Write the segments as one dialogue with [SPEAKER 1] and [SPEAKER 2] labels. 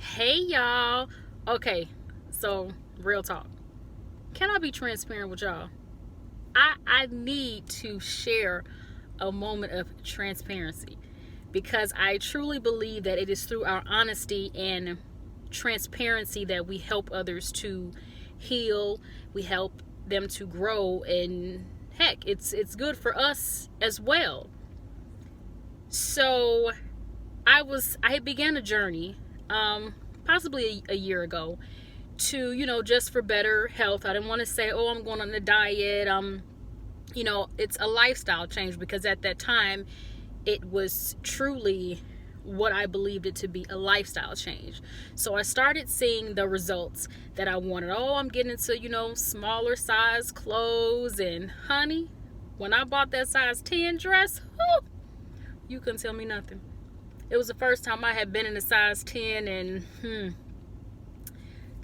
[SPEAKER 1] Hey y'all. Okay, so real talk. Can I be transparent with y'all? I need to share a moment of transparency because I truly believe that it is through our honesty and transparency that we help others to heal, we help them to grow, and heck, it's good for us as well. So I began a journey possibly a year ago to, just for better health. I didn't want to say, oh, I'm going on a diet. It's a lifestyle change because at that time it was truly what I believed it to be, a lifestyle change. So I started seeing the results that I wanted. Oh, I'm getting into, smaller size clothes. And honey, when I bought that size 10 dress, whew, you couldn't tell me nothing. It was the first time I had been in a size 10 and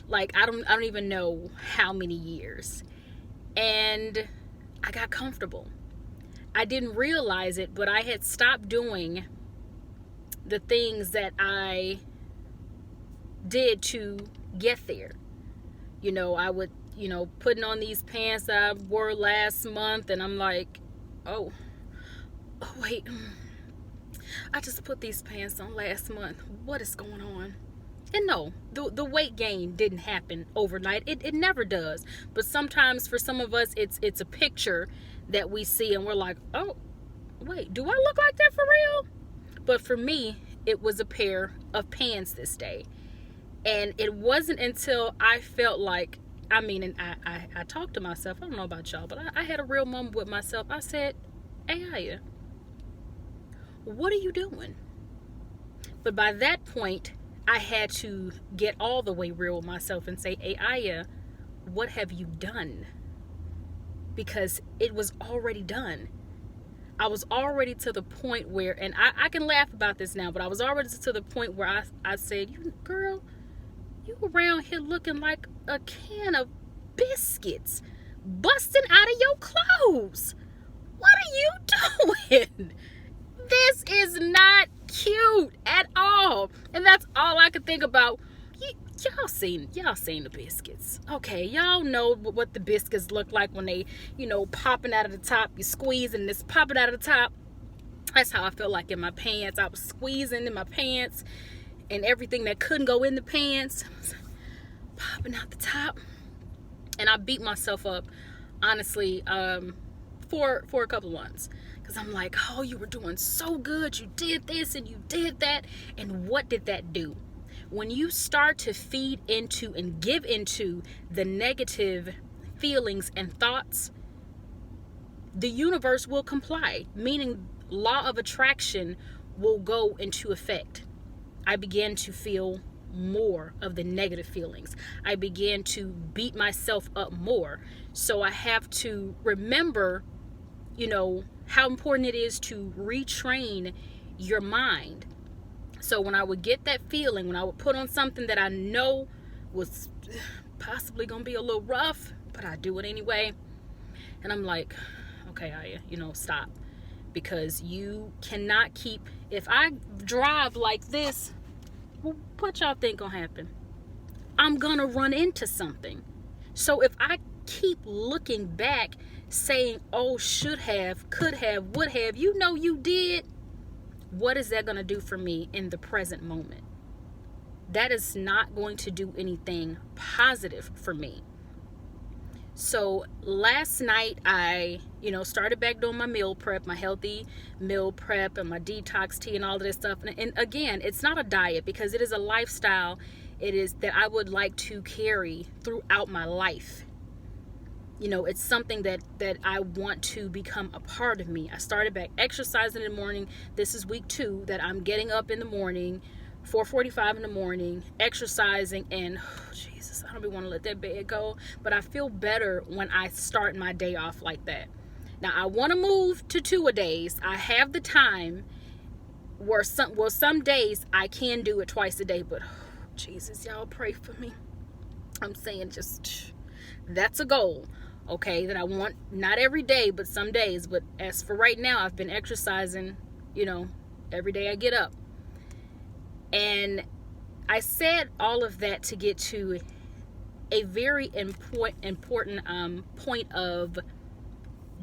[SPEAKER 1] like I don't even know how many years. And I got comfortable. I didn't realize it, but I had stopped doing the things that I did to get there. I would, putting on these pants that I wore last month, and I'm like, oh wait, I just put these pants on last month. What is going on? And no, the weight gain didn't happen overnight. It never does. But sometimes for some of us, it's a picture that we see and we're like, oh, wait, do I look like that for real? But for me, it was a pair of pants this day. And it wasn't until I felt like, and I talked to myself. I don't know about y'all, but I had a real moment with myself. I said, hey, Aya, what are you doing? But by that point, I had to get all the way real with myself and say, hey, Aya, what have you done? Because it was already done. I was already to the point where, and I can laugh about this now, but I was already to the point where I said, girl, you around here looking like a can of biscuits busting out of your clothes. What are you doing? This is not cute at all. And that's all I could think about. Y'all seen the biscuits. Okay, y'all know what the biscuits look like when they, popping out of the top. You squeeze and it's popping out of the top. That's how I felt like in my pants. I was squeezing in my pants and everything that couldn't go in the pants was popping out the top. And I beat myself up, honestly, for a couple of months. Because I'm like, oh, you were doing so good. You did this and you did that. And what did that do? When you start to feed into and give into the negative feelings and thoughts, the universe will comply, meaning law of attraction will go into effect. I began to feel more of the negative feelings. I began to beat myself up more. So I have to remember, how important it is to retrain your mind. So when I would get that feeling, when I would put on something that I know was possibly going to be a little rough, but I do it anyway. And I'm like, okay, Aya, stop. Because you cannot keep, if I drive like this, what y'all think gonna happen? I'm gonna run into something. So if I keep looking back saying, oh, should have, could have, would have, you did, what is that gonna do for me in the present moment? That is not going to do anything positive for me. So last night I, started back doing my meal prep, my healthy meal prep and my detox tea and all of this stuff. And again, it's not a diet because it is a lifestyle. It is that I would like to carry throughout my life. It's something that I want to become a part of me. I started back exercising in the morning. This is week 2 that I'm getting up in the morning, 4:45 in the morning, exercising, and Jesus, I don't even want to let that bed go, but I feel better when I start my day off like that. Now I want to move to 2-a-days. I have the time where some days I can do it twice a day, but Jesus, y'all pray for me. I'm saying just that's a goal. Okay, that I want, not every day, but some days. But as for right now, I've been exercising, every day I get up. And I said all of that to get to a very important point of,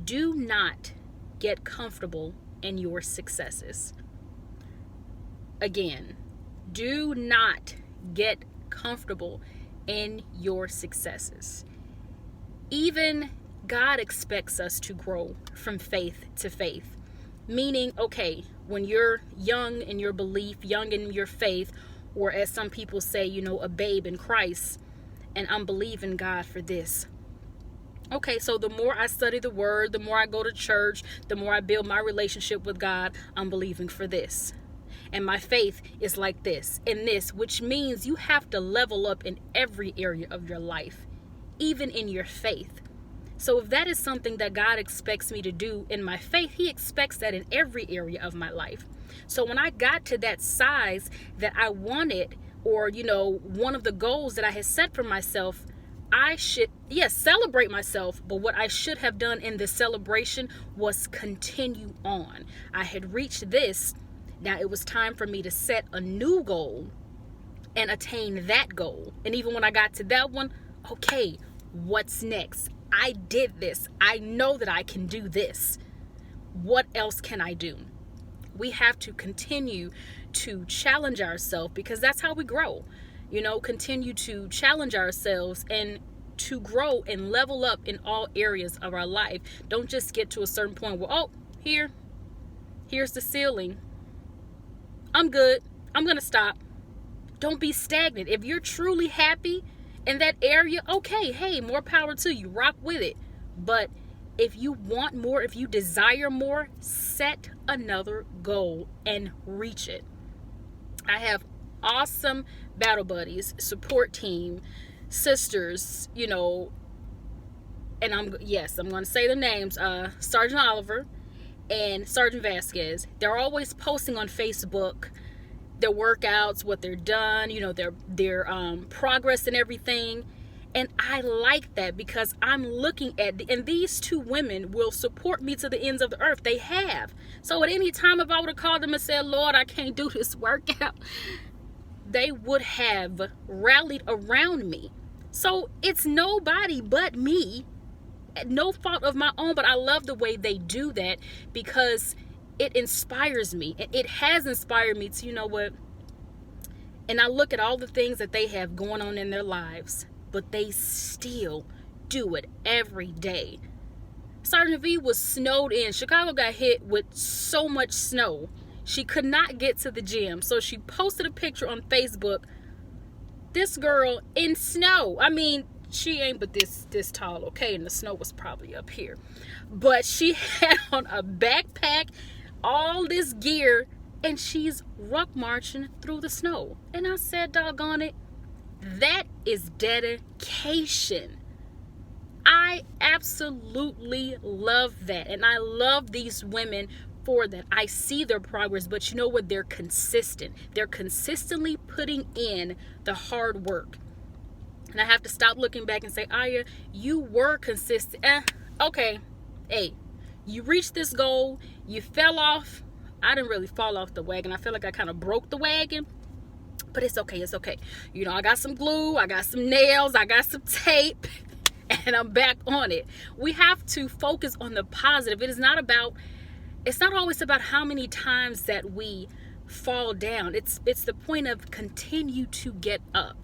[SPEAKER 1] do not get comfortable in your successes. Again, do not get comfortable in your successes. Even God expects us to grow from faith to faith. Meaning, okay, when you're young in your belief, young in your faith, or as some people say, a babe in Christ, and I'm believing God for this. Okay, so the more I study the word, the more I go to church, the more I build my relationship with God, I'm believing for this. And my faith is like this and this, which means you have to level up in every area of your life, even in your faith. So if that is something that God expects me to do in my faith, he expects that in every area of my life. So when I got to that size that I wanted, or, one of the goals that I had set for myself, I should, yes, celebrate myself. But what I should have done in the celebration was continue on. I had reached this. Now it was time for me to set a new goal and attain that goal. And even when I got to that one, okay, what's next? I did this. I know that I can do this. What else can I do? We have to continue to challenge ourselves, because that's how we grow. Continue to challenge ourselves and to grow and level up in all areas of our life. Don't just get to a certain point where, here's the ceiling. I'm good. I'm going to stop. Don't be stagnant. If you're truly happy in that area, okay, hey, more power to you. Rock with it. But if you want more, if you desire more, set another goal and reach it. I have awesome battle buddies, support team, sisters, and I'm going to say their names, Sergeant Oliver and Sergeant Vasquez. They're always posting on Facebook their workouts, what they're done, their progress and everything. And I like that, because I'm looking at, and these two women will support me to the ends of the earth. They have. So at any time, if I would have called them and said, Lord, I can't do this workout, they would have rallied around me. So it's nobody but me. No fault of my own, but I love the way they do that, because it inspires me. It has inspired me to, and I look at all the things that they have going on in their lives, but they still do it every day. Sergeant V was snowed in. Chicago got hit with so much snow. She could not get to the gym. So she posted a picture on Facebook. This girl in snow. I mean, she ain't but this tall, okay? And the snow was probably up here. But she had on a backpack, all this gear, and she's ruck marching through the snow. And I said, doggone it, that is dedication. I absolutely love that. And I love these women for that. I see their progress, but you know what? They're consistent. They're consistently putting in the hard work. And I have to stop looking back and say, Aya, you were consistent. Okay. Hey, you reached this goal. You fell off. I didn't really fall off the wagon. I feel like I kind of broke the wagon. But it's okay. It's okay. I got some glue. I got some nails. I got some tape. And I'm back on it. We have to focus on the positive. It's not always about how many times that we fall down. It's the point of continue to get up.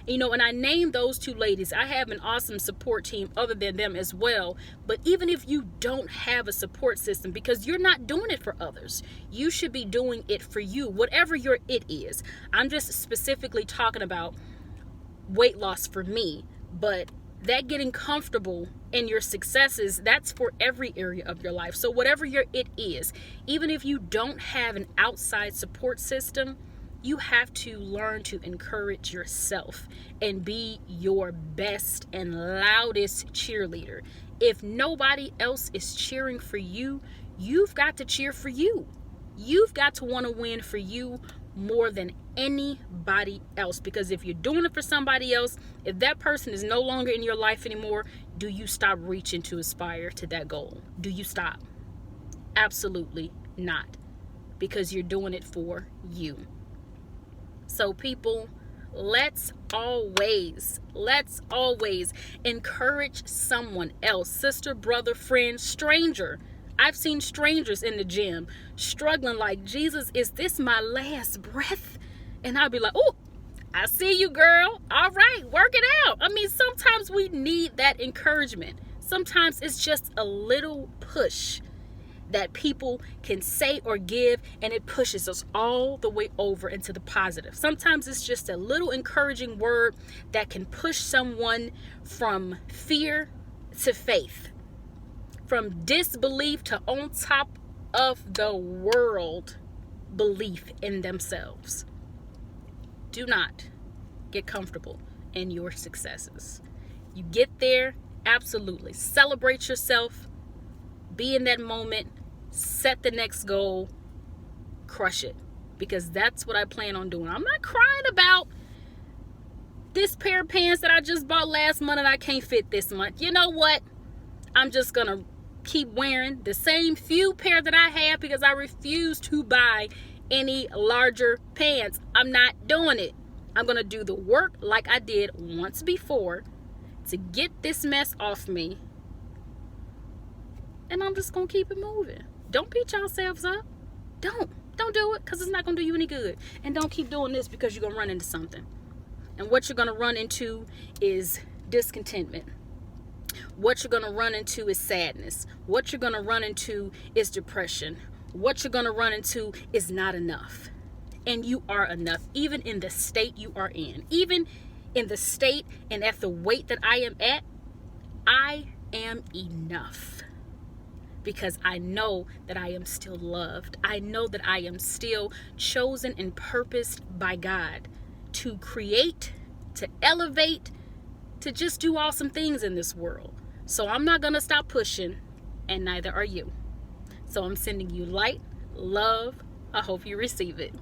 [SPEAKER 1] And I named those two ladies. I have an awesome support team other than them as well. But even if you don't have a support system, because you're not doing it for others, you should be doing it for you, whatever your it is. I'm just specifically talking about weight loss for me. But that getting comfortable in your successes, that's for every area of your life. So whatever your it is, even if you don't have an outside support system, you have to learn to encourage yourself and be your best and loudest cheerleader. If nobody else is cheering for you, you've got to cheer for you. You've got to want to win for you more than anybody else. Because if you're doing it for somebody else, if that person is no longer in your life anymore, do you stop reaching to aspire to that goal? Do you stop? Absolutely not. Because you're doing it for you. So people, let's always encourage someone else. Sister, brother, friend, stranger. I've seen strangers in the gym struggling like, Jesus, is this my last breath? And I'll be like, oh, I see you, girl. All right, work it out. I mean, sometimes we need that encouragement. Sometimes it's just a little push that people can say or give, and it pushes us all the way over into the positive. Sometimes it's just a little encouraging word that can push someone from fear to faith, from disbelief to on top of the world belief in themselves. Do not get comfortable in your successes. You get there, absolutely. Celebrate yourself. Be in that moment. Set the next goal. Crush it. Because that's what I plan on doing. I'm not crying about this pair of pants that I just bought last month and I can't fit this month. You know what? I'm just going to keep wearing the same few pair that I have because I refuse to buy any larger pants. I'm not doing it. I'm going to do the work like I did once before to get this mess off me. And I'm just going to keep it moving. Don't beat yourselves up. Don't do it, because it's not going to do you any good. And don't keep doing this because you're going to run into something. And what you're going to run into is discontentment. What you're going to run into is sadness. What you're going to run into is depression. What you're going to run into is not enough. And you are enough, even in the state you are in. Even in the state and at the weight that I am at, I am enough. Because I know that I am still loved. I know that I am still chosen and purposed by God to create, to elevate, to just do awesome things in this world. So I'm not going to stop pushing, and neither are you. So I'm sending you light, love. I hope you receive it.